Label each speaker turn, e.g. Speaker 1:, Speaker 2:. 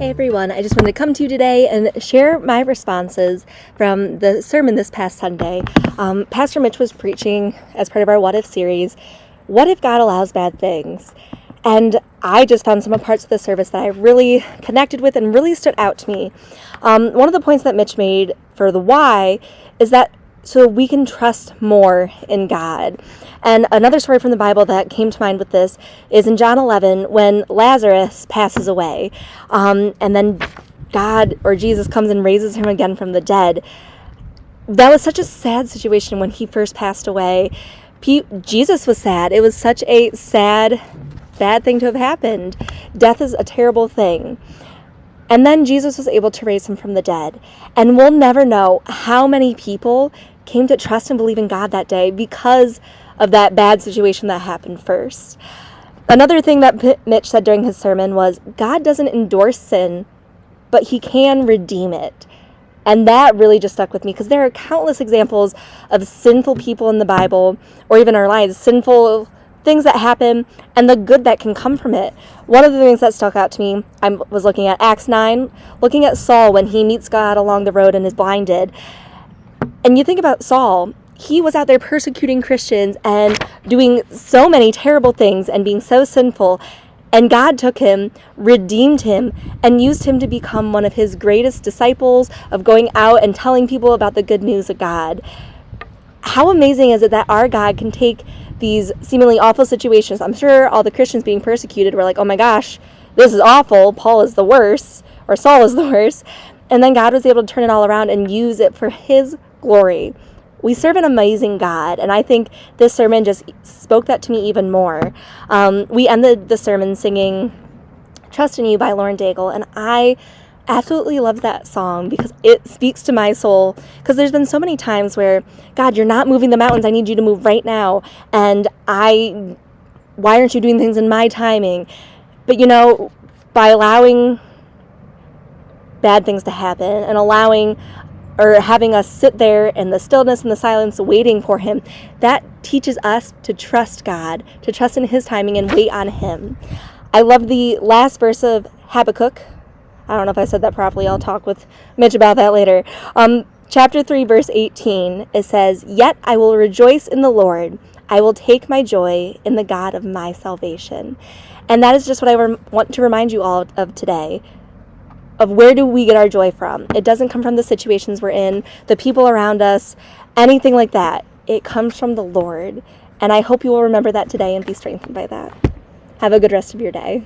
Speaker 1: Hey everyone, I just wanted to come to you today and share my responses from the sermon this past Sunday. Pastor Mitch was preaching as part of our What If series, What If God Allows Bad Things? And I just found some parts of the service that I really connected with and really stood out to me. One of the points that Mitch made for the why is that so we can trust more in God. And another story from the Bible that came to mind with this is in John 11 when Lazarus passes away. And then God or Jesus comes and raises him again from the dead. That was such a sad situation when he first passed away. Jesus was sad. It was such a sad, bad thing to have happened. Death is a terrible thing. And then Jesus was able to raise him from the dead. And we'll never know how many people came to trust and believe in God that day because of that bad situation that happened first. Another thing that Mitch said during his sermon was, God doesn't endorse sin, but he can redeem it. And that really just stuck with me because there are countless examples of sinful people in the Bible, or even our lives, sinful things that happen and the good that can come from it. One of the things that stuck out to me, I was looking at Acts 9, looking at Saul when he meets God along the road and is blinded. And you think about Saul, he was out there persecuting Christians and doing so many terrible things and being so sinful. And God took him, redeemed him, and used him to become one of his greatest disciples of going out and telling people about the good news of God. How amazing is it that our God can take these seemingly awful situations? I'm sure all the Christians being persecuted were like, oh my gosh, this is awful. Paul is the worst, or Saul is the worst. And then God was able to turn it all around and use it for his glory. We serve an amazing God, and I think this sermon just spoke that to me even more. We ended the sermon singing Trust in You by Lauren Daigle, and I absolutely love that song because it speaks to my soul, because there's been so many times where, God, you're not moving the mountains, I need you to move right now, and why aren't you doing things in my timing? But by allowing bad things to happen and allowing or having us sit there in the stillness and the silence waiting for him, that teaches us to trust God, to trust in his timing and wait on him. I love the last verse of Habakkuk. I don't know if I said that properly. I'll talk with Mitch about that later. Chapter 3, verse 18, it says, Yet I will rejoice in the Lord. I will take my joy in the God of my salvation. And that is just what I want to remind you all of today. Of where do we get our joy from? It doesn't come from the situations we're in, the people around us, anything like that. It comes from the Lord. And I hope you will remember that today and be strengthened by that. Have a good rest of your day.